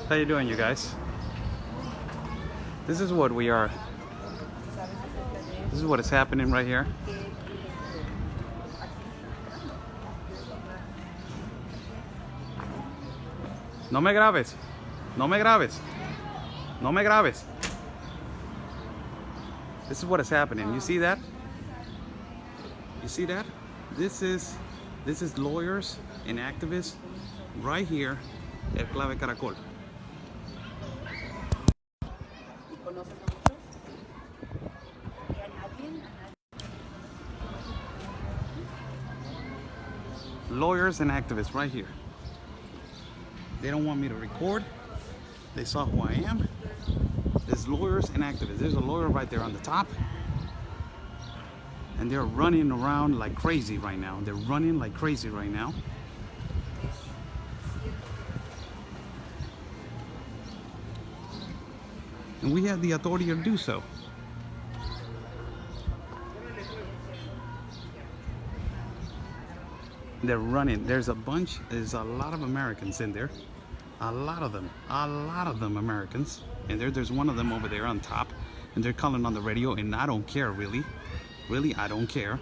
How you doing, you guys? This is what we are. This is what is happening right here. No me grabes. No me grabes. No me grabes. This is what is happening. You see that? You see that? This is lawyers and activists right here at Enclave Caracol. Lawyers and activists right here. They don't want me to record. They saw who I am. There's lawyers and activists. There's a lawyer right there on the top. And they're running around like crazy right now. They're running like crazy right now. And we have the authority to do so. They're running. There's a lot of Americans in there. A lot of them Americans. And there's one of them over there on top. And they're calling on the radio, and I don't care, really. Really, I don't care.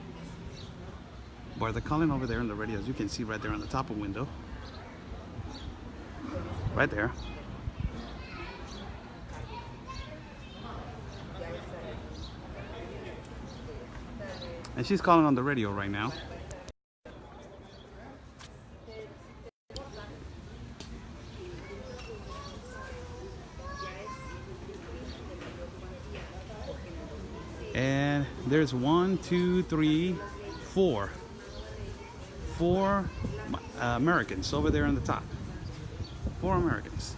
But they're calling over there on the radio, as you can see right there on the top of the window. Right there. And she's calling on the radio right now. And there's 1, 2, 3, 4 Americans over there on the top. 4 Americans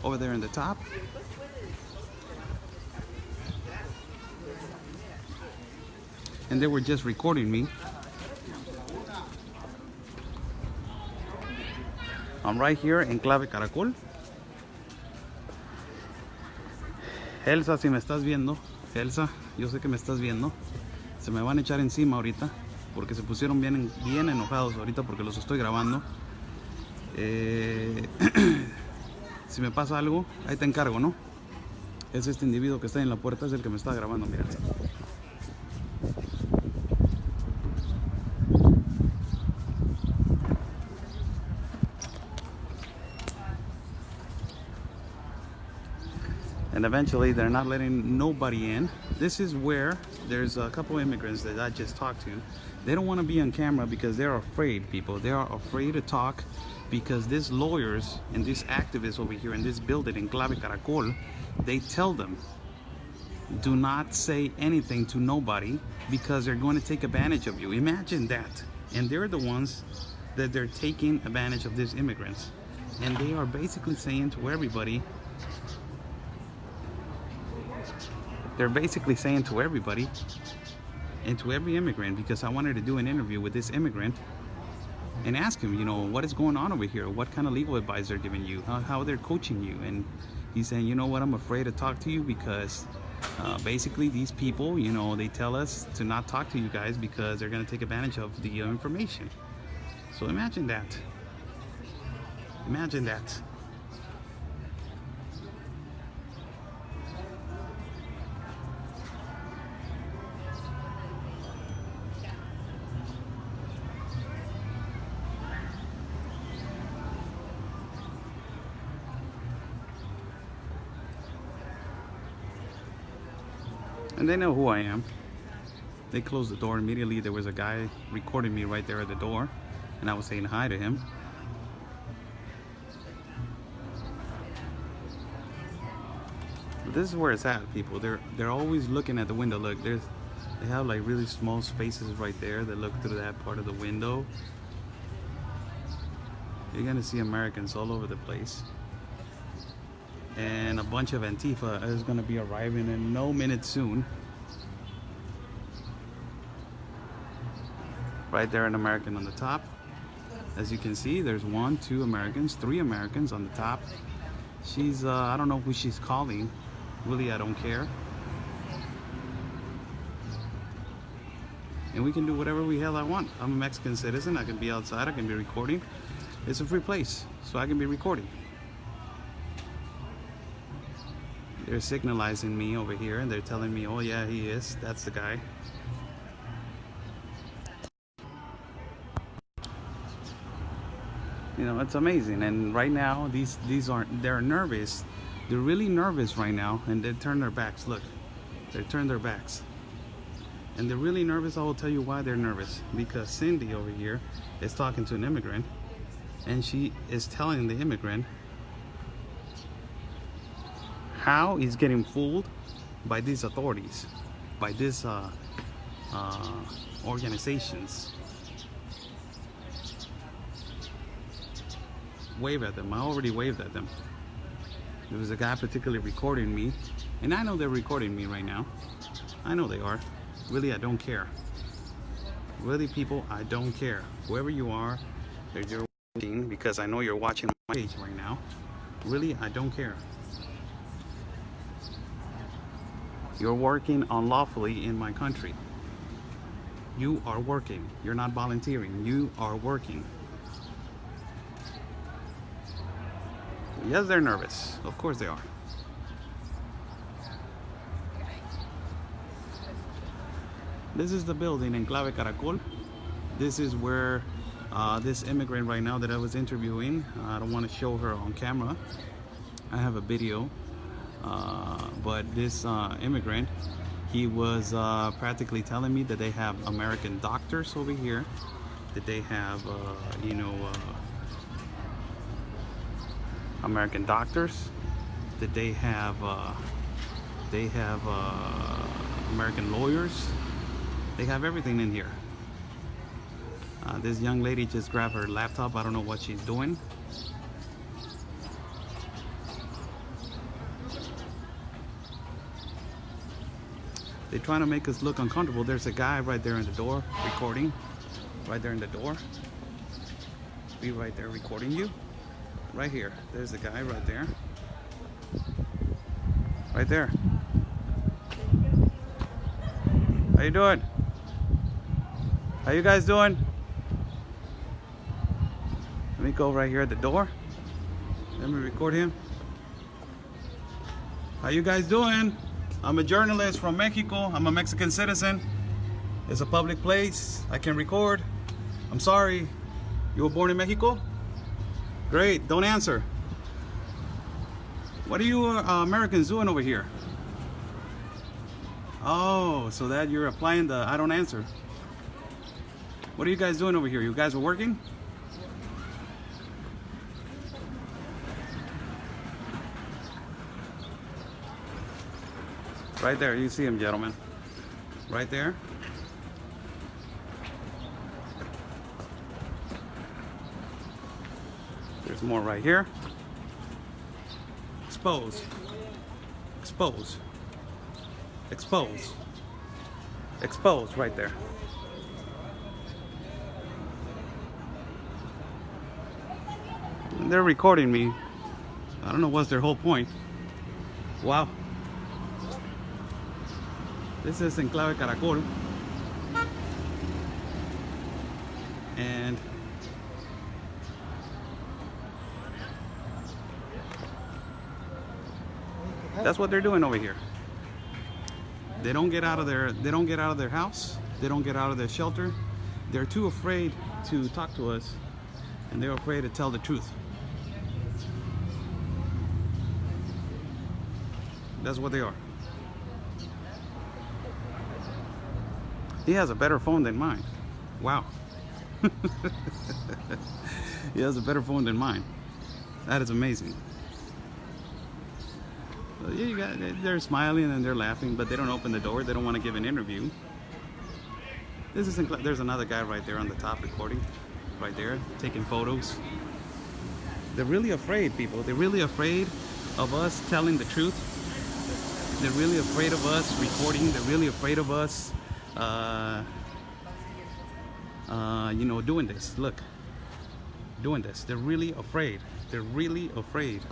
over there in the top. And they were just recording me. I'm right here in Enclave Caracol. Elsa, si me estás viendo, Elsa, yo sé que me estás viendo. Se me van a echar encima ahorita porque se pusieron bien enojados ahorita porque los estoy grabando. Si me pasa algo, ahí te encargo, ¿no? Es este individuo que está en la puerta, es el que me está grabando, mira. And eventually they're not letting nobody in. This is where there's a couple immigrants that I just talked to. They don't want to be on camera because they're afraid, people. They are afraid to talk because these lawyers and these activists over here in this building in Enclave Caracol, they tell them, do not say anything to nobody because they're going to take advantage of you. Imagine that. And they're the ones that they're taking advantage of these immigrants. And they are basically saying to everybody, and to every immigrant, because I wanted to do an interview with this immigrant and ask him, you know, what is going on over here? What kind of legal advice they're giving you? How they're coaching you? And he's saying, you know what, I'm afraid to talk to you because basically these people, you know, they tell us to not talk to you guys because they're going to take advantage of the information. So imagine that. Imagine that. And they know who I am. They closed the door immediately. There was a guy recording me right there at the door, and I was saying hi to him. But this is where it's at, people. They're always looking at the window. Look, they have like really small spaces right there that look through that part of the window. You're gonna see Americans all over the place. And a bunch of Antifa is going to be arriving in no minute soon. Right there, an American on the top. As you can see, there's 1, 2 Americans, 3 Americans on the top. She's, I don't know who she's calling. Really, I don't care. And we can do whatever we hell I want. I'm a Mexican citizen. I can be outside. I can be recording. It's a free place, so I can be recording. They're signalizing me over here, and they're telling me, oh yeah, he is. That's the guy. You know, it's amazing. And right now, they're nervous. They're really nervous right now, and they turn their backs. Look, they turn their backs. And they're really nervous. I will tell you why they're nervous. Because Cindy over here is talking to an immigrant, and she is telling the immigrant how he's getting fooled by these authorities, by these organizations. Wave at them. I already waved at them. There was a guy particularly recording me, and I know they're recording me right now. I know they are. Really, I don't care. Really, people, I don't care. Whoever you are, that you're watching, because I know you're watching my page right now. Really, I don't care. You're working unlawfully in my country. You are working. You're not volunteering. You are working. Yes, they're nervous. Of course they are. This is the building, Enclave Caracol. This is where this immigrant right now that I was interviewing, I don't want to show her on camera. I have a video. But this immigrant, he was practically telling me that they have American doctors over here, that they have, American doctors, that they have American lawyers. They have everything in here. This young lady just grabbed her laptop. I don't know what she's doing. They're trying to make us look uncomfortable. There's a guy right there in the door recording. Right there in the door. Be right there recording you. Right here. There's a guy right there. Right there. How you doing? How you guys doing? Let me go right here at the door. Let me record him. How you guys doing? I'm a journalist from Mexico. I'm a Mexican citizen. It's a public place. I can record. I'm sorry. You were born in Mexico? Great. Don't answer. What are you Americans doing over here? Oh, so that you're applying the I don't answer. What are you guys doing over here? You guys are working? Right there, you see him, gentlemen. Right there. There's more right here. Expose. Expose. Expose. Expose right there. And they're recording me. I don't know what's their whole point. Wow. This is Enclave Caracol. And that's what they're doing over here. They don't get out of their house. They don't get out of their shelter. They're too afraid to talk to us, and they're afraid to tell the truth. That's what they are. He has a better phone than mine. Wow. He has a better phone than mine. That is amazing. So they're smiling and they're laughing, but they don't open the door. They don't want to give an interview. There's another guy right there on the top recording. Right there, taking photos. They're really afraid, people. They're really afraid of us telling the truth. They're really afraid of us recording. They're really afraid of us doing this. Look, doing this. They're really afraid. They're really afraid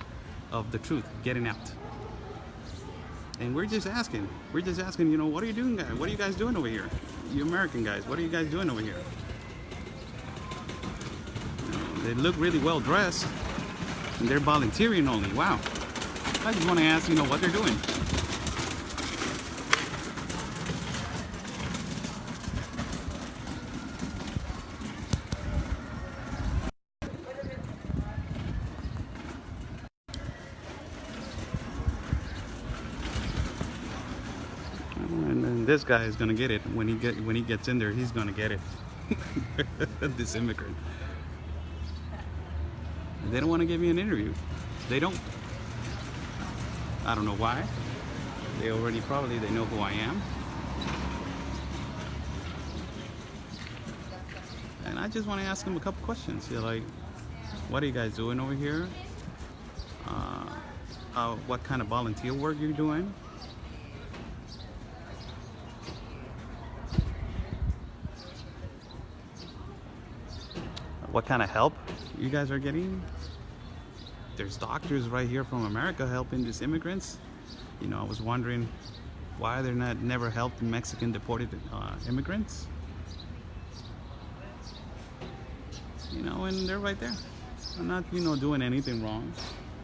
of the truth getting out. And we're just asking, what are you doing, guys? What are you guys doing over here? You American guys, what are you guys doing over here? They look really well dressed, and they're volunteering only. Wow. I just want to ask, what they're doing. And then this guy is gonna get it when he gets in there. He's gonna get it. This immigrant. They don't want to give me an interview. They don't. I don't know why. They know who I am. And I just want to ask them a couple questions. You're like, what are you guys doing over here? What kind of volunteer work you're doing? What kind of help you guys are getting? There's doctors right here from America helping these immigrants. I was wondering why they're never helped Mexican deported immigrants. And they're right there. I'm not, doing anything wrong.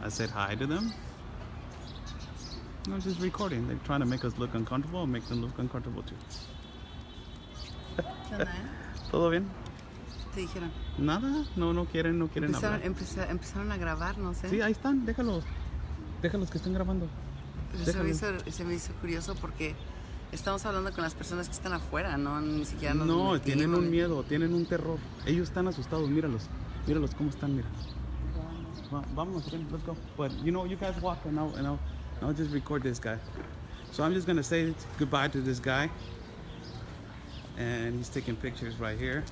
I said hi to them. I'm just recording. They're trying to make us look uncomfortable and make them look uncomfortable too. ¿Todo bien? ¿Te dijeron? Nada, no quieren hablar. Empezaron a grabar, no sé. Sí, ahí están, déjalos que estén grabando. Se me hizo curioso porque estamos hablando con las personas que están afuera, ¿no? Ni siquiera nos No, tienen un miedo, tienen un terror. Ellos están asustados, míralos cómo están, mira. Vámonos, let's go. But you guys walk and I'll just record this guy. So I'm just gonna say goodbye to this guy. And he's taking pictures right here.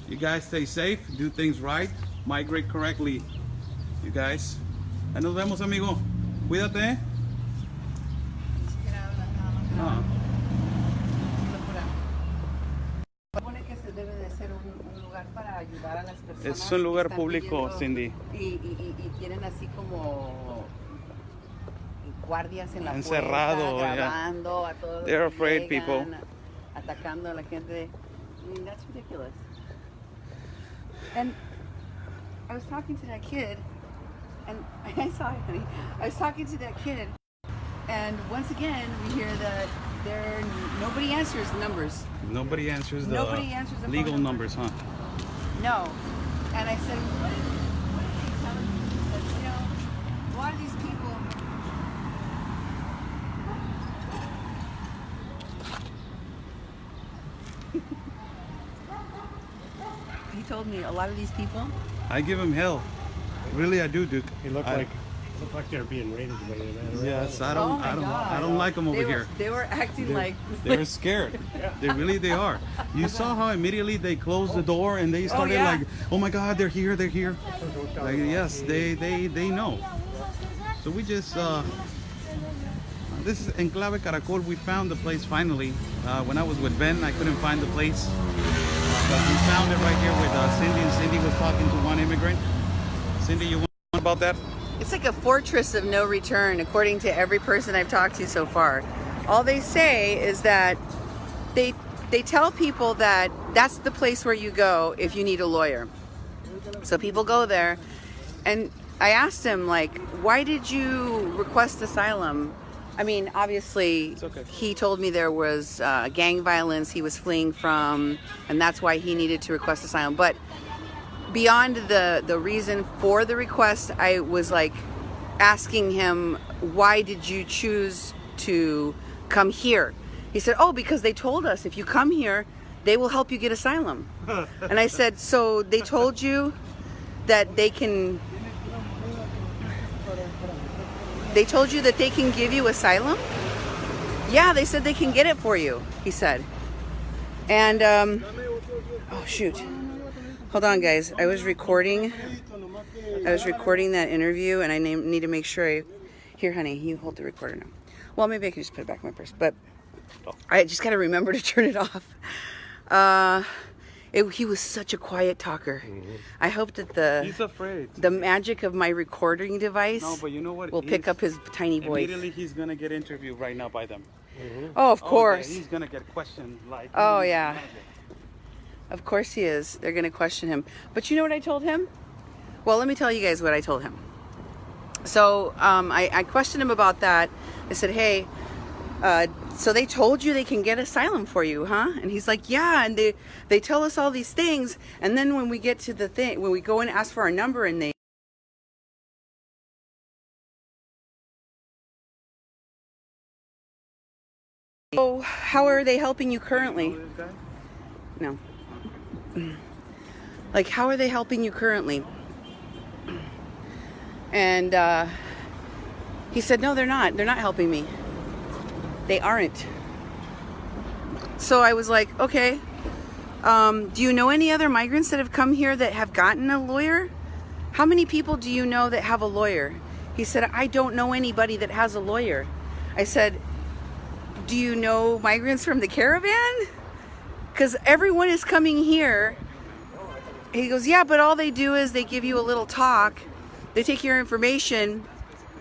You guys stay safe, do things right, migrate correctly. You guys. Ahí nos vemos, amigo. Cuídate. Supone que se debe de ser un lugar para ayudar a las personas. Es un lugar público, Cindy. Y tienen así como guardias en la encerrado, puerta, grabando a todos. They're afraid, people. Atacando a la gente. I mean, that's ridiculous. And I was talking to that kid, and I saw it, honey. I was talking to that kid, and once again we hear that nobody answers the numbers. Nobody answers the legal numbers, huh? No. And I said, what did they tell you? He said, a lot of these people. He told me a lot of these people. I give him hell. Really, I do, Duke. He looked like they're being raided by you. Yes, I don't like them over here. They were acting like they're scared. They are. You saw how immediately they closed the door and they started like, oh my God, they're here. Like, yes, they know. So we just this is Enclave Caracol. We found the place finally. When I was with Ben, I couldn't find the place. But we found it right here with Cindy, and Cindy was talking to one immigrant. Cindy, you want about that? It's like a fortress of no return, according to every person I've talked to so far. All they say is that they tell people that that's the place where you go if you need a lawyer. So people go there, and I asked him, like, why did you request asylum? I mean, obviously, he told me there was gang violence he was fleeing from, and that's why he needed to request asylum. But beyond the reason for the request, I was like asking him, why did you choose to come here? He said, oh, because they told us if you come here, they will help you get asylum. And I said, so they told you that they can give you asylum? Yeah, they said they can get it for you, he said. And, oh shoot. Hold on, guys. I was recording that interview, and I need to make sure here, honey, you hold the recorder now. Well, maybe I can just put it back in my purse, but I just got to remember to turn it off. He was such a quiet talker. Mm-hmm. I hope that he's afraid. The magic of my recording device but you know what? will pick up his tiny voice. Immediately he's going to get interviewed right now by them. Mm-hmm. Oh, of course. He's going to get questioned like... Oh, yeah. Of course he is. They're going to question him. But you know what I told him? Well, let me tell you guys what I told him. So I questioned him about that. I said, hey, so they told you they can get asylum for you, huh? And he's like, yeah, and they tell us all these things, and then when we get to the thing, when we go and ask for our number, and they oh, how are they helping you currently? No. Like, how are they helping you currently? And he said, no, they're not helping me. They aren't. So I was like, okay, do you know any other migrants that have come here that have gotten a lawyer? How many people do you know that have a lawyer? He said, I don't know anybody that has a lawyer. I said, do you know migrants from the caravan? Because everyone is coming here. He goes, yeah, but all they do is they give you a little talk. They take your information,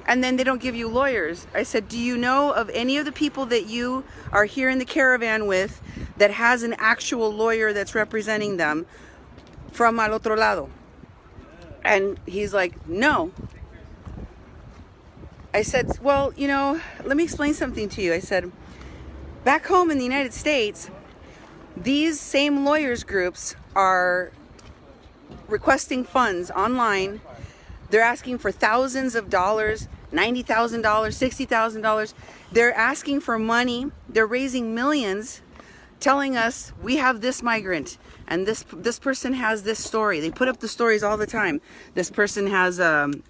and then they don't give you lawyers. I said, do you know of any of the people that you are here in the caravan with that has an actual lawyer that's representing them from al otro lado? And he's like, no. I said, well, you know, let me explain something to you. I said, back home in the United States, these same lawyers groups are requesting funds online. They're asking for thousands of dollars, $90,000, $60,000. They're asking for money. They're raising millions, telling us we have this migrant and this person has this story. They put up the stories all the time. This person has an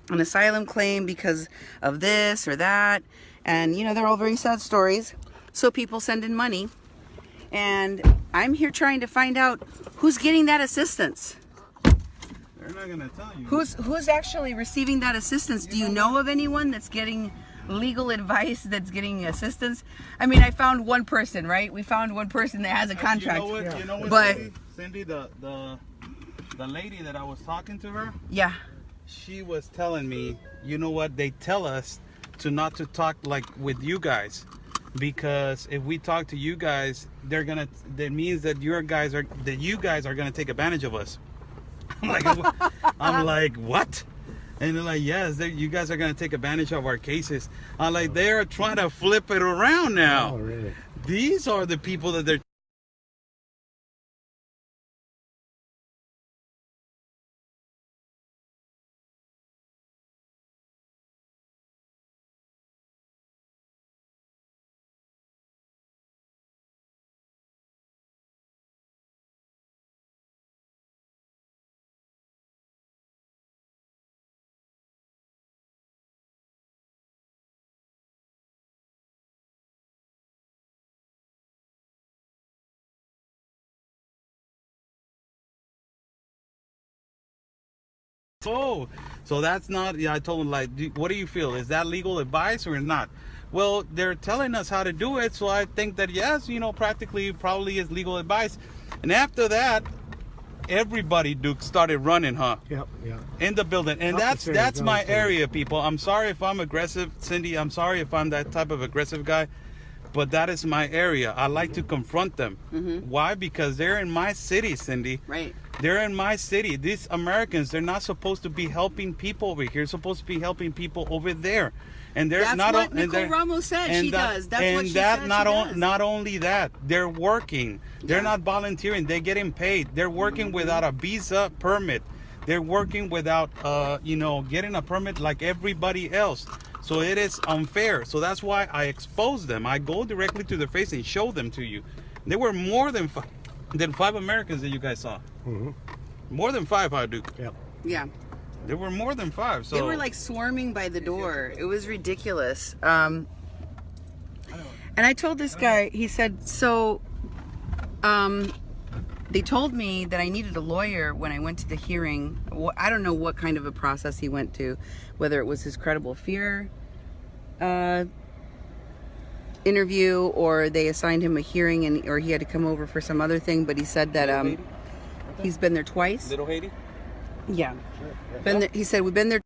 asylum claim because of this or that, and you know, they're all very sad stories. So people send in money, and I'm here trying to find out who's getting that assistance. They're not gonna tell you. Who's actually receiving that assistance? Do you know of anyone that's getting legal advice, that's getting assistance? I mean, I found one person, right? We found one person that has a contract. You know what, But Cindy, the lady that I was talking to her, yeah, she was telling me, you know what, they tell us to not to talk like with you guys, because if we talk to you guys, that means that you guys are gonna take advantage of us. I'm like, what? And they're like, yes, you guys are gonna take advantage of our cases. I'm like, they're trying to flip it around now. Oh, really? These are the people that they're oh, so that's not, yeah, I told him, like, what do you feel? Is that legal advice or not? Well, they're telling us how to do it, so I think that yes, you know, practically probably is legal advice. And after that, everybody, Duke, started running, huh? Yep, yeah. In the building. And that's my area, people. I'm sorry if I'm aggressive, Cindy. I'm sorry if I'm that type of aggressive guy. But that is my area. I like to confront them. Why? Because they're in my city, Cindy. right. They're in my city. These Americans, they're not supposed to be helping people over here. They're supposed to be helping people over there. And they're That's not what Nicole Ramos said she does. That's what she said she does. Not only that, they're working. They're not volunteering. They're getting paid. They're working without a visa permit. They're working without, you know, getting a permit like everybody else. So it is unfair. So that's why I expose them. I go directly to their face and show them to you. There were more than five Americans that you guys saw. More than five, I do. Yep. Yeah. There were more than five. So They were like swarming by the door. It was ridiculous. And I told this guy, he said, so they told me that I needed a lawyer when I went to the hearing. I don't know what kind of a process he went to, whether it was his credible fear interview, or they assigned him a hearing, or he had to come over for some other thing. But he said that he's been there twice. Little Haiti? Yeah. He said, we've been there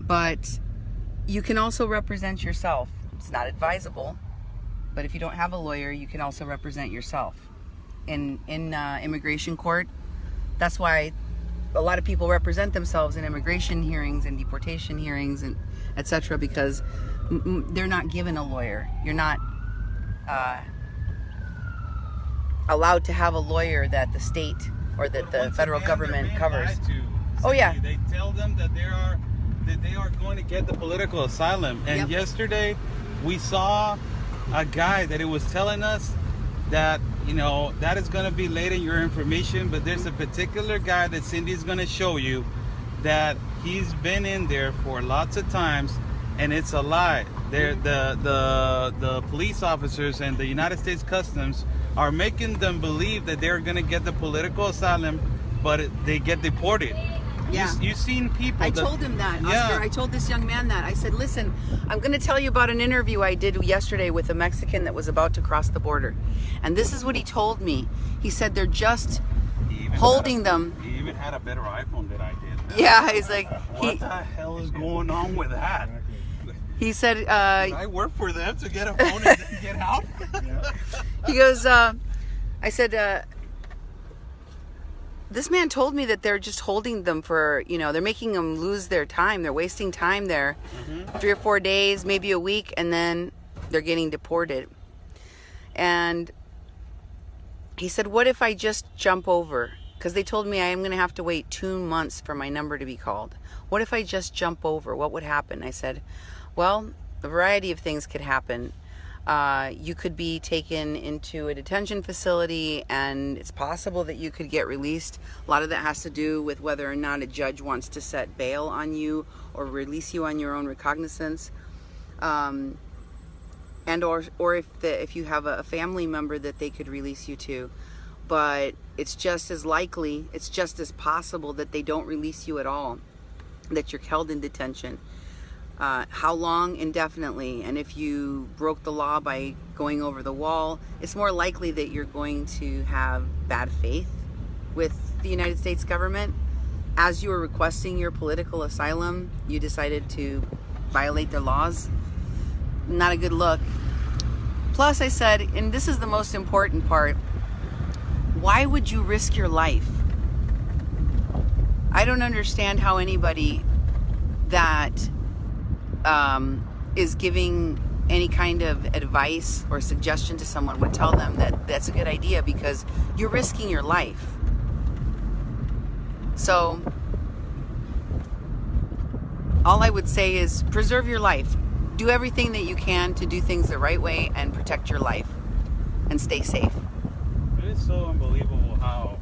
But you can also represent yourself. It's not advisable, but if you don't have a lawyer, you can also represent yourself in immigration court. That's why a lot of people represent themselves in immigration hearings and deportation hearings and etc. because they're not given a lawyer. You're not allowed to have a lawyer that the state or that the federal government covers. Oh yeah. They tell them that they are going to get the political asylum. And yesterday we saw a guy that it was telling us that, you know, that is going to be later in your information, but there's a particular guy that Cindy's going to show you that he's been in there for lots of times, and it's a lie. The police officers and the United States Customs are making them believe that they're going to get the political asylum, but they get deported. Yeah. You've seen people. I told him that, Oscar. Yeah. I told this young man that. I said, listen, I'm going to tell you about an interview I did yesterday with a Mexican that was about to cross the border. And this is what he told me. He said they're just holding them. He even had a better iPhone than I did. Yeah, he's like... What the hell is going on with that? He said... I work for them to get a phone and then get out? He goes, I said... this man told me that they're just holding them for, you know, they're making them lose their time. They're wasting time there. 3 or 4 days, maybe a week, and then they're getting deported. And he said, what if I just jump over? Because they told me I am going to have to wait 2 months for my number to be called. What if I just jump over? What would happen? I said, well, a variety of things could happen. You could be taken into a detention facility, and it's possible that you could get released. A lot of that has to do with whether or not a judge wants to set bail on you or release you on your own recognizance, and or if you have a family member that they could release you to. But it's just as likely, it's just as possible that they don't release you at all, that you're held in detention. How long? Indefinitely. And if you broke the law by going over the wall, it's more likely that you're going to have bad faith with the United States government. As you were requesting your political asylum, you decided to violate their laws. Not a good look. Plus, I said, and this is the most important part, why would you risk your life? I don't understand how anybody that is giving any kind of advice or suggestion to someone would tell them that that's a good idea, because you're risking your life. So all I would say is preserve your life. Do everything that you can to do things the right way and protect your life and stay safe. It is so unbelievable how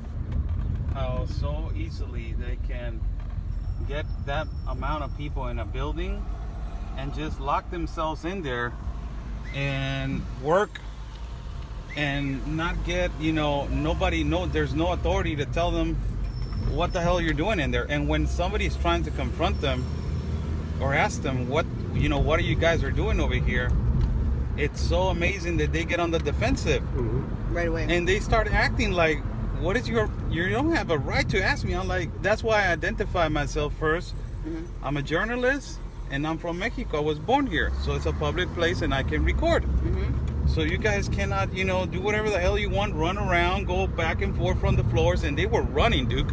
so easily they can get that amount of people in a building and just lock themselves in there and work and not get, you know, there's no authority to tell them what the hell you're doing in there. And when somebody's trying to confront them or ask them what are you guys are doing over here, it's so amazing that they get on the defensive right away, and they start acting like, what is you don't have a right to ask me. I'm like, that's why I identify myself first. I'm a journalist and I'm from Mexico. I was born here, so it's a public place and I can record. So you guys cannot, do whatever the hell you want, run around, go back and forth from the floors. And they were running, Duke.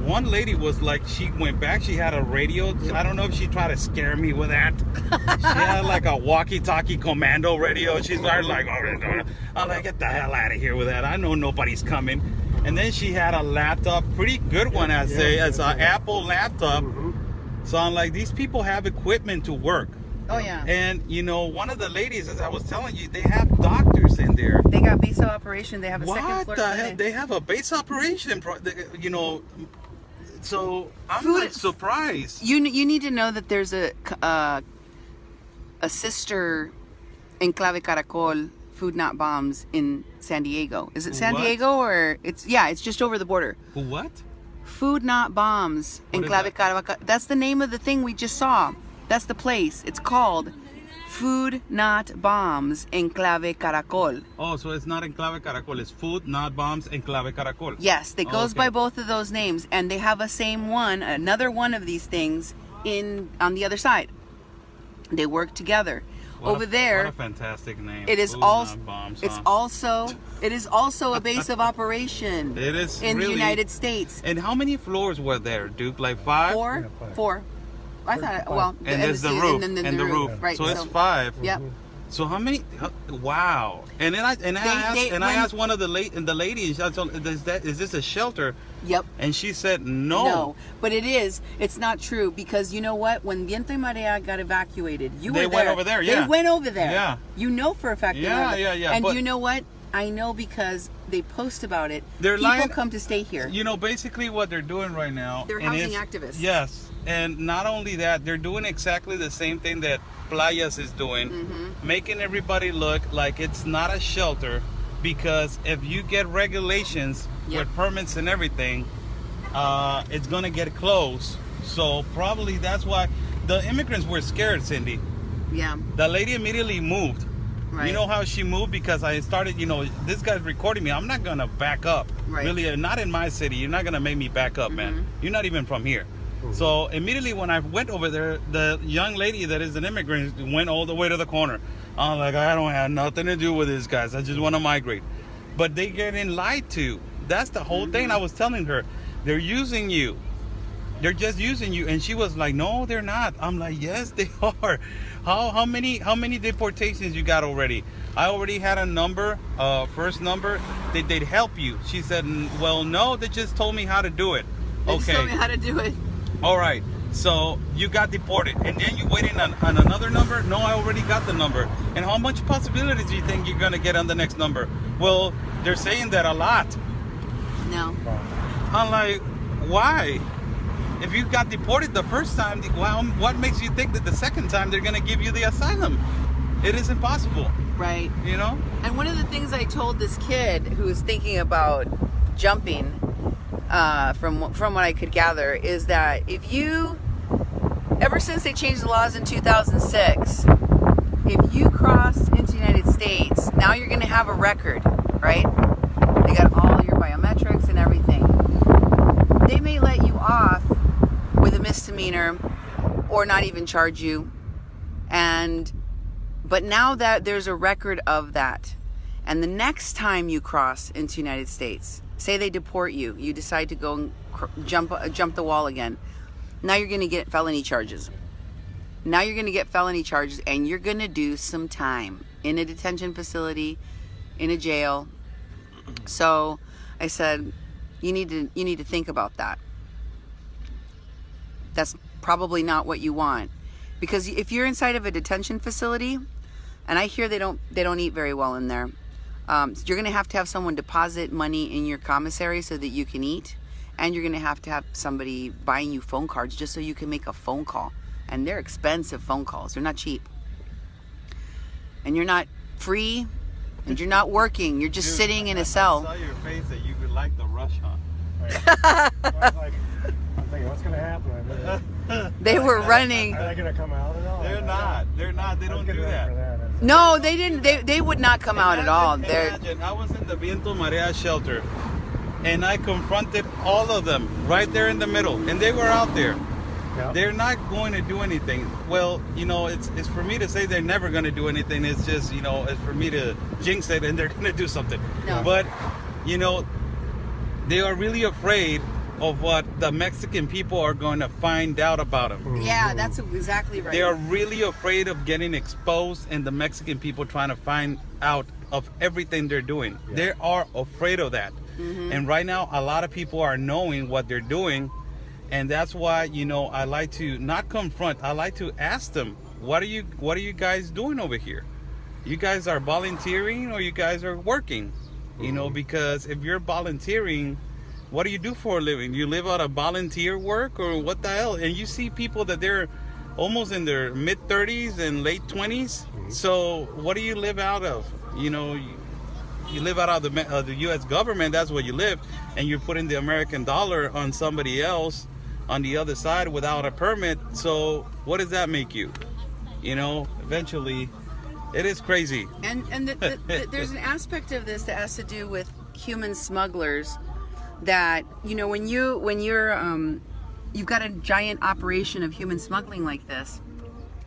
One lady was like, she went back, she had a radio. I don't know if she tried to scare me with that. She had like a walkie-talkie commando radio. She started like, I'm like, get the hell out of here with that. I know nobody's coming. And then she had a laptop, pretty good one, I'd say, as an Apple laptop. So I'm like, these people have equipment to work. Oh yeah. And one of the ladies, as I was telling you, they have doctors in there. They got base of operation. They have a second floor. What the hell? They have a base operation. So I'm like surprised. You need to know that there's a sister Enclave Caracol Food Not Bombs in San Diego. Is it San Diego or it's just over the border. What? Food Not Bombs Enclave Caracol. That's the name of the thing we just saw. That's the place. It's called Food Not Bombs Enclave Caracol. Oh, so it's not Enclave Caracol. It's Food Not Bombs Enclave Caracol. Yes, it goes by both of those names, and they have another one of these things on the other side. They work together. Over there, what a fantastic name. it is Food, also not bombs, it's huh? also a base of operation. It is in really, the United States. And how many floors were there, Duke? Like 5? Four. Yeah, 5. 4. I thought well, And there's the roof. and then And the roof. Right. So it's 5. Yep. So how many? Wow! And then I asked one of the ladies. I told, is this a shelter? Yep. And she said no. No, but it is. It's not true because you know what? When Viento y Marea got evacuated, They were there. went over there, yeah. They went over there. Yeah. You know for a fact. Yeah, yeah. And But you know what? I know because they post about it. They're People lying. come to stay here. You know, basically what they're doing right now. They're and housing it's- activists. Yes, and not only that, they're doing exactly the same thing that Playas is doing, making everybody look like it's not a shelter, because if you get regulations Yep. with permits and everything, it's gonna get closed. So probably that's why the immigrants were scared, Cindy. Yeah. The lady immediately moved. Right. You know how she moved? Because I started, this guy's recording me. I'm not going to back up. Right. Really, not in my city. You're not going to make me back up, man. You're not even from here. So immediately when I went over there, the young lady that is an immigrant went all the way to the corner. I'm like, I don't have nothing to do with these guys. I just want to migrate. But they getting lied to. That's the whole thing. I was telling her. They're using you. They're just using you. And she was like, no, they're not. I'm like, yes, they are. How many deportations you got already? I already had a number, first number. They'd help you. She said, well, no, they just told me how to do it. They just told me how to do it. All right. So you got deported. And then you waiting on another number? No, I already got the number. And how much possibilities do you think you're going to get on the next number? Well, they're saying that a lot. No. I'm like, why? If you got deported the first time, what makes you think that the second time they're going to give you the asylum? It is impossible. Right. You know? And one of the things I told this kid who was thinking about jumping, from what I could gather, is that if you, ever since they changed the laws in 2006, if you cross into the United States, now you're going to have a record, right? They got all your biometrics and everything. They may let you off with a misdemeanor or not even charge you. But now that there's a record of that, and the next time you cross into the United States, say they deport you, you decide to go and jump the wall again, now you're going to get felony charges. Now you're going to get felony charges, and you're going to do some time in a detention facility, in a jail. So I said, you need to think about that. That's probably not what you want, because if you're inside of a detention facility, and I hear they don't eat very well in there, so you're going to have someone deposit money in your commissary so that you can eat, and you're going to have somebody buying you phone cards just so you can make a phone call, and they're expensive phone calls. They're not cheap, and you're not free, and you're not working. You're just sitting in a cell. I saw your face that you would like the rush, huh? I'm thinking, what's going to happen? They were running. Are they going to come out at all? They're not. They're not. They don't do that. No, they didn't. They would not come out at all. Imagine, I was in the Viento Marea shelter, and I confronted all of them right there in the middle, and they were out there. Yep. They're not going to do anything. Well, it's for me to say they're never going to do anything. It's just, it's for me to jinx it and they're going to do something. No. But, they are really afraid of what the Mexican people are going to find out about them. Yeah, that's exactly right. They are really afraid of getting exposed and the Mexican people trying to find out of everything they're doing. Yeah. They are afraid of that. And right now, a lot of people are knowing what they're doing. And that's why, I like to not confront. I like to ask them, what are you guys doing over here? You guys are volunteering or you guys are working? Because if you're volunteering, what do you do for a living? Do you live out of volunteer work or what the hell? And you see people that they're almost in their mid 30s and late 20s. So what do you live out of? You live out of the U.S. government. That's where you live. And you're putting the American dollar on somebody else on the other side without a permit. So what does that make you? Eventually it is crazy. And there's an aspect of this that has to do with human smugglers that, when you're you've got a giant operation of human smuggling like this,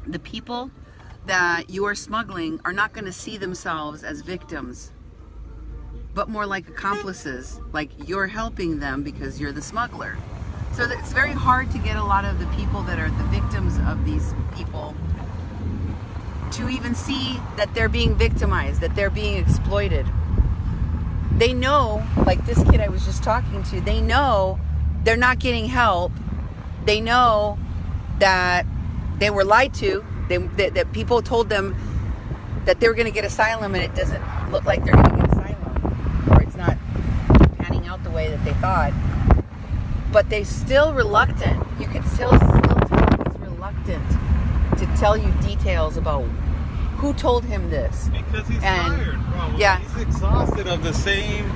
the people that you are smuggling are not going to see themselves as victims, but more like accomplices, like you're helping them because you're the smuggler. So it's very hard to get a lot of the people that are the victims of these people to even see that they're being victimized, that they're being exploited. They know, like this kid I was just talking to, they know they're not getting help. They know that they were lied to, that people told them that they were going to get asylum, and it doesn't look like they're going to get asylum, or it's not panning out the way that they thought. But they're still reluctant. You can still tell he's reluctant to tell you details about who told him this. Because he's tired, probably. Yeah. He's exhausted of the same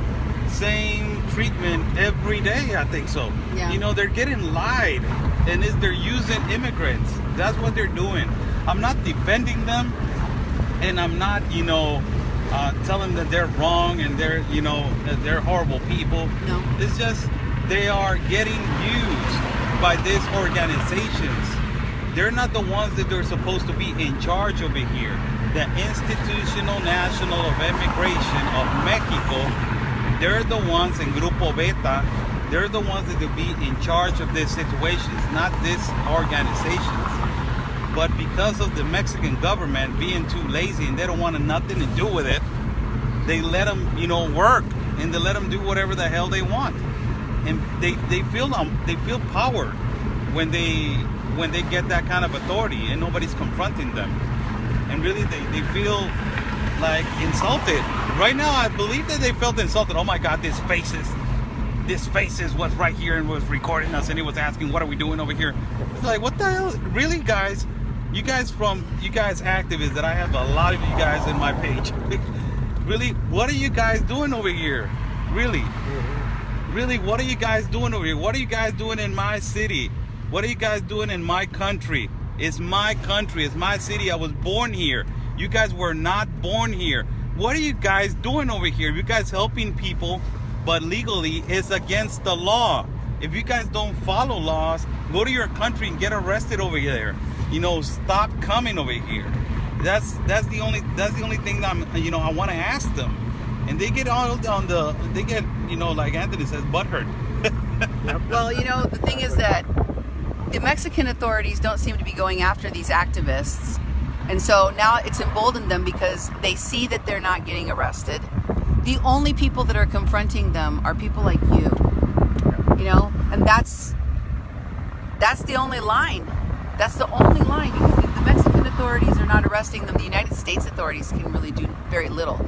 treatment every day, I think so. Yeah. You know, they're getting lied, and they're using immigrants. That's what they're doing. I'm not defending them, and I'm not, telling that they're wrong and they're, that they're horrible people. No. It's just they are getting used by these organizations. They're not the ones that they're supposed to be in charge over here. The Institutional National of Immigration of Mexico, they're the ones in Grupo Beta, they're the ones that will be in charge of these situations, not these organizations. But because of the Mexican government being too lazy and they don't want nothing to do with it, they let them, work, and they let them do whatever the hell they want. And they feel power when they get that kind of authority and nobody's confronting them. And really they feel like insulted. Right now I believe that they felt insulted. Oh my God, this faces was right here and was recording us, and he was asking, what are we doing over here? It's like, what the hell? Really, guys? You guys activists, that I have a lot of you guys in my page. Really, what are you guys doing over here? Really, what are you guys doing over here? What are you guys doing in my city? What are you guys doing in my country? It's my country, it's my city. I was born here. You guys were not born here. What are you guys doing over here? You guys helping people, but legally it's against the law. If you guys don't follow laws, go to your country and get arrested over there. Stop coming over here. That's the only thing that I want to ask them. And they get like Anthony says, butthurt. Well, the thing is that the Mexican authorities don't seem to be going after these activists. And so now it's emboldened them because they see that they're not getting arrested. The only people that are confronting them are people like you. And that's the only line. That's the only line. Because if the Mexican authorities are not arresting them, the United States authorities can really do very little.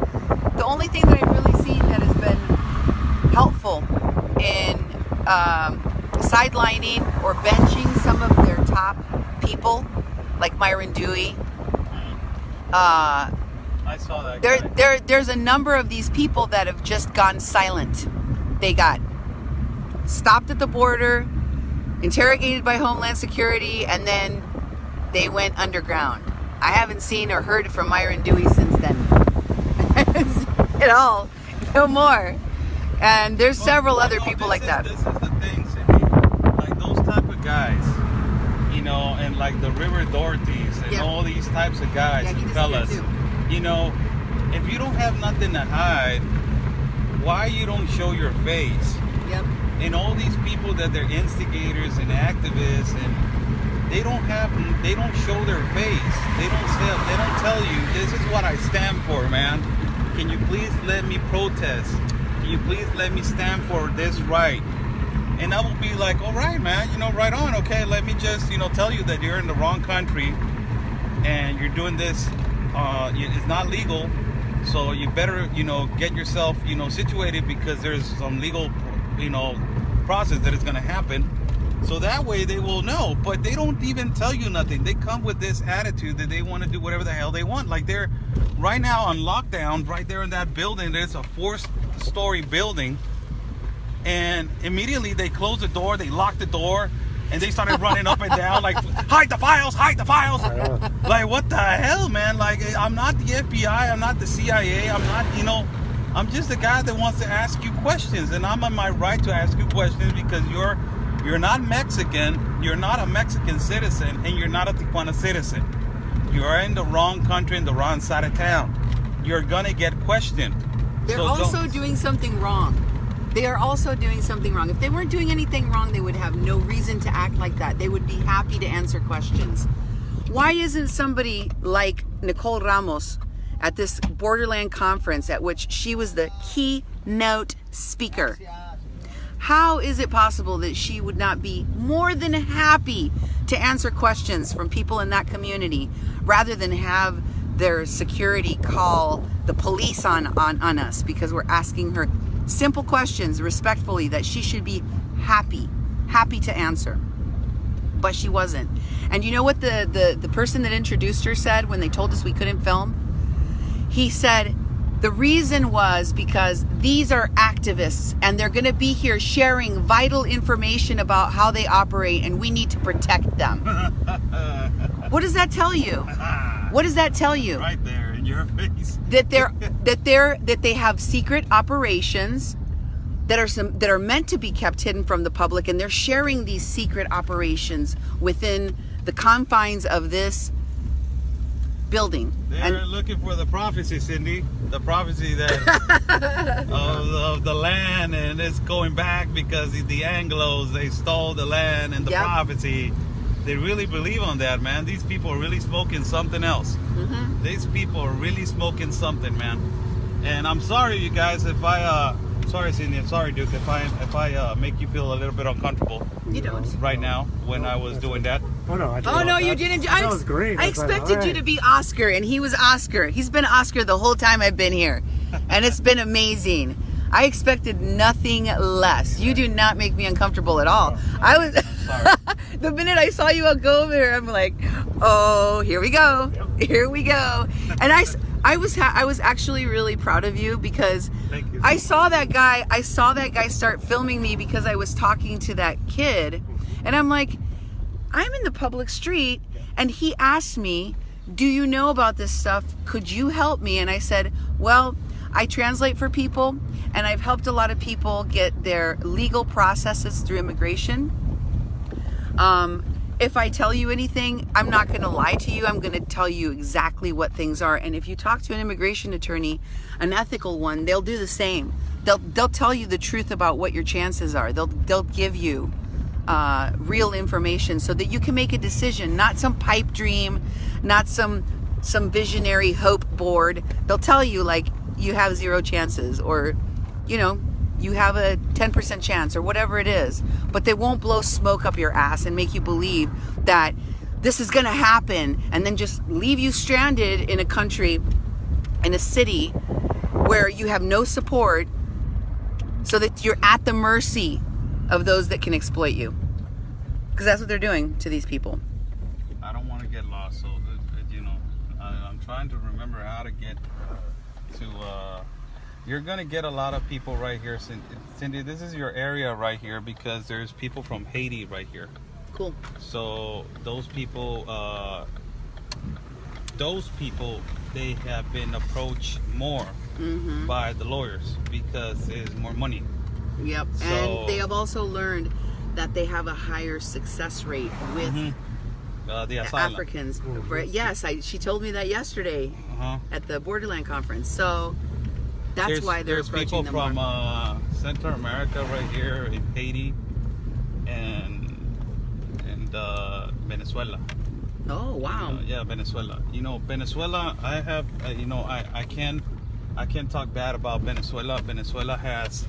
The only thing that I've really seen that has been helpful in sidelining or benching some of their top people, like Myron Dewey. I saw that. There's a number of these people that have just gone silent. They got stopped at the border, interrogated by Homeland Security, and then they went underground. I haven't seen or heard from Myron Dewey since then. At all. No more. And there's several other people like that. This is the thing, Cindy. Like those type of guys, and like the River Dorothy's and all these types of guys and fellas, if you don't have nothing to hide, why you don't show your face? Yep. And all these people that they're instigators and activists, and they don't show their face. They don't tell you, this is what I stand for, man. Can you please let me protest? Can you please let me stand for this right? And I will be like, all right, man, right on. Okay, let me just, tell you that you're in the wrong country and you're doing this. It's not legal. So you better, get yourself, situated, because there's some legal, process that is going to happen. So that way they will know. But they don't even tell you nothing. They come with this attitude that they want to do whatever the hell they want. Like they're right now on lockdown right there in that building. There's a 4-story building. And immediately they closed the door, they locked the door, and they started running up and down like, hide the files, hide the files. Like, what the hell, man? Like, I'm not the FBI, I'm not the CIA, I'm not, I'm just the guy that wants to ask you questions. And I'm on my right to ask you questions because you're You're not Mexican, you're not a Mexican citizen, and you're not a Tijuana citizen. You are in the wrong country, in the wrong side of town. You're gonna get questioned. They're So also don't- doing something wrong. They are also doing something wrong. If they weren't doing anything wrong, they would have no reason to act like that. They would be happy to answer questions. Why isn't somebody like Nicole Ramos at this Borderland conference at which she was the keynote speaker? How is it possible that she would not be more than happy to answer questions from people in that community rather than have their security call the police on us because we're asking her simple questions respectfully that she should be happy to answer? But she wasn't. And you know what the person that introduced her said when they told us we couldn't film? He said, the reason was because these are activists and they're going to be here sharing vital information about how they operate and we need to protect them. What does that tell you? What does that tell you? Right there in your face. That they have secret operations that are meant to be kept hidden from the public, and they're sharing these secret operations within the confines of this building. They're looking for the prophecy, Cindy. The prophecy that of the land, and it's going back because the Anglos, they stole the land and the prophecy. They really believe on that, man. These people are really smoking something else. Mm-hmm. These people are really smoking something, man. And I'm sorry, you guys, if sorry, Cindy, I'm sorry, Duke, if I make you feel a little bit uncomfortable. You don't. Right now when I was doing that. Oh no! You didn't. That was great. I expected you to be Oscar, and he was Oscar. He's been Oscar the whole time I've been here, and it's been amazing. I expected nothing less. You do not make me uncomfortable at all. I was the minute I saw you go over here, I'm like, oh, here we go, here we go. And I was actually really proud of you because Thank you. I saw that guy start filming me because I was talking to that kid, and I'm like, I'm in the public street, and he asked me, do you know about this stuff? Could you help me? And I said, well, I translate for people, and I've helped a lot of people get their legal processes through immigration. If I tell you anything, I'm not going to lie to you. I'm going to tell you exactly what things are. And if you talk to an immigration attorney, an ethical one, they'll do the same. They'll tell you the truth about what your chances are. They'll give you real information so that you can make a decision, not some pipe dream, not some visionary hope board. They'll tell you like you have 0 chances, or you have a 10% chance, or whatever it is, but they won't blow smoke up your ass and make you believe that this is going to happen and then just leave you stranded in a country, in a city where you have no support, so that you're at the mercy of those that can exploit you, because that's what they're doing to these people. I don't want to get lost, so I'm trying to remember how to get to you're gonna get a lot of people right here, Cindy. This is your area right here because there's people from Haiti right here. Cool. So those people they have been approached more by the lawyers because there's more money. Yep. So, and they have also learned that they have a higher success rate with the asylum. Africans. Yes, she told me that yesterday at the Borderland conference. So that's why they're approaching people them from more. Central America right here in Haiti and Venezuela. Oh wow. Venezuela. Venezuela. I have I can't talk bad about Venezuela. Venezuela has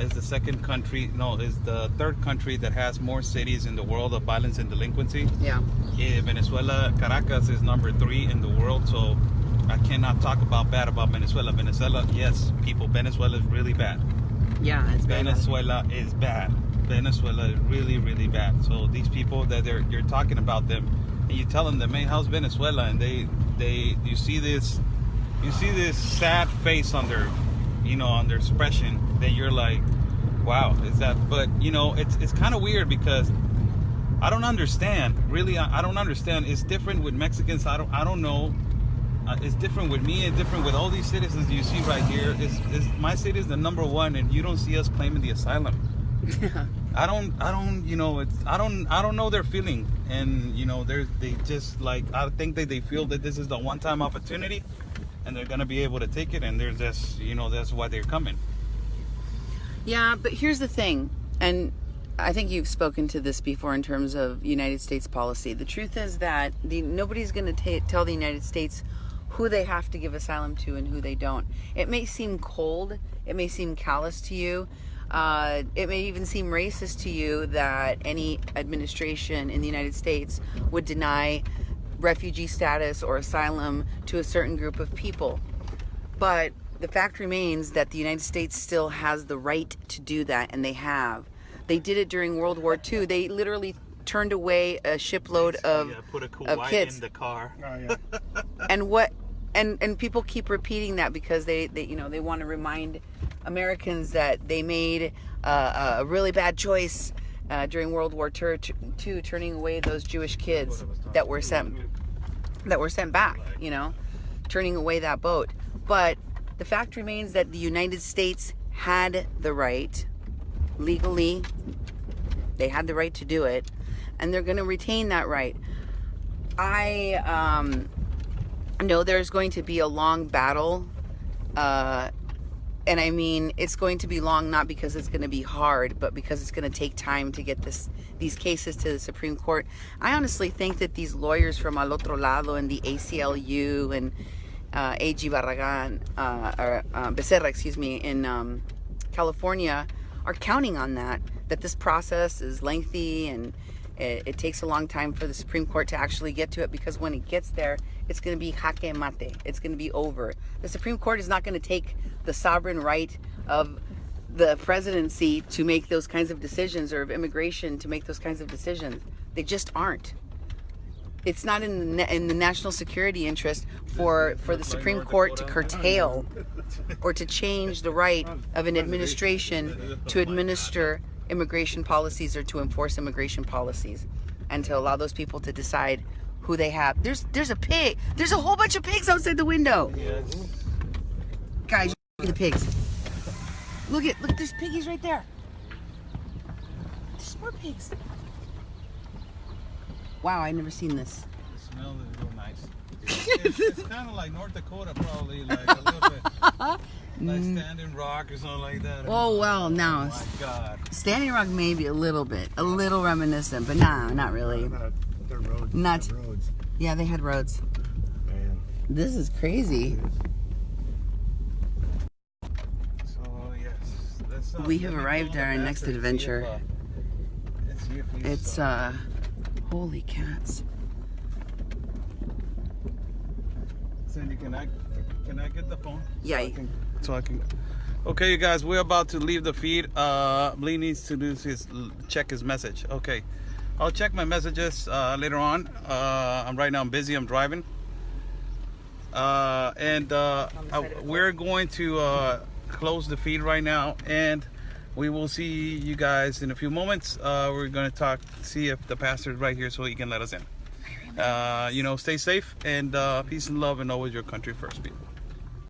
is the second country, is the third country that has more cities in the world of violence and delinquency. Yeah. Venezuela, Caracas is number 3 in the world, so I cannot talk bad about Venezuela. Venezuela, yes, people, Venezuela is really bad. Yeah, it's bad. Venezuela is bad. Venezuela is really, really bad. So these people that you're talking about them, and you're telling them, hey, how's Venezuela? And you see this sad face on their on their expression, that you're like, wow, is that? But it's kind of weird because I don't understand. Really, I don't understand. It's different with Mexicans. I don't know. It's different with me. It's different with all these citizens you see right here. My city is the number 1, and you don't see us claiming the asylum. I don't, you know, I don't know their feeling, and you know, they just like, I think that they feel that this is the one-time opportunity, and they're gonna be able to take it, and they're just, you know, that's why they're coming. Yeah, but here's the thing, and I think you've spoken to this before in terms of United States policy. The truth is that nobody's going to tell the United States who they have to give asylum to and who they don't. It may seem cold, it may seem callous to you, it may even seem racist to you that any administration in the United States would deny refugee status or asylum to a certain group of people. But the fact remains that the United States still has the right to do that, and they have. They did it during World War II. They literally turned away a shipload of put a of kids in the car. Oh, yeah. and people keep repeating that because they you know, they want to remind Americans that they made a really bad choice during World War II, turning away those Jewish kids that were sent back, you know, turning away that boat. But the fact remains that the United States had the right, legally, they had the right to do it, and they're going to retain that right. I know there's going to be a long battle, and I mean, it's going to be long not because it's going to be hard, but because it's going to take time to get these cases to the Supreme Court. I honestly think that these lawyers from Al Otro Lado and the ACLU and A.G. Barragan, or Becerra, excuse me, in California, are counting on that this process is lengthy and it takes a long time for the Supreme Court to actually get to it, because when it gets there, it's going to be jaque mate. It's going to be over. The Supreme Court is not going to take the sovereign right of the presidency to make those kinds of decisions, or of immigration to make those kinds of decisions. They just aren't. It's not in the national security interest for the Supreme Court to curtail or to change the right of an administration to administer immigration policies or to enforce immigration policies, and to allow those people to decide who they have. There's a pig. There's a whole bunch of pigs outside the window. Yes. Guys, look at the pigs. Look, there's piggies right there. There's more pigs. Wow, I've never seen this. The smell is real nice. It's kind of like North Dakota, probably, like a little bit. Like Standing Rock or something like that. Oh, well, now. Oh my God. Standing Rock maybe a little reminiscent, but nah, not really. Their roads. Not- their roads. Yeah, they had roads. Man. This is crazy. So, yes. Let's, We have arrived at our next adventure. It's, holy cats. Cindy, can I get the phone? Yeah. So I can. Okay, you guys, we're about to leave the feed. Lee needs to check his message. Okay, I'll check my messages later on. Right now I'm busy. I'm driving. We're going to close the feed right now, and we will see you guys in a few moments. We're going to see if the pastor is right here so he can let us in. You know, stay safe, and peace and love, and always your country first, people.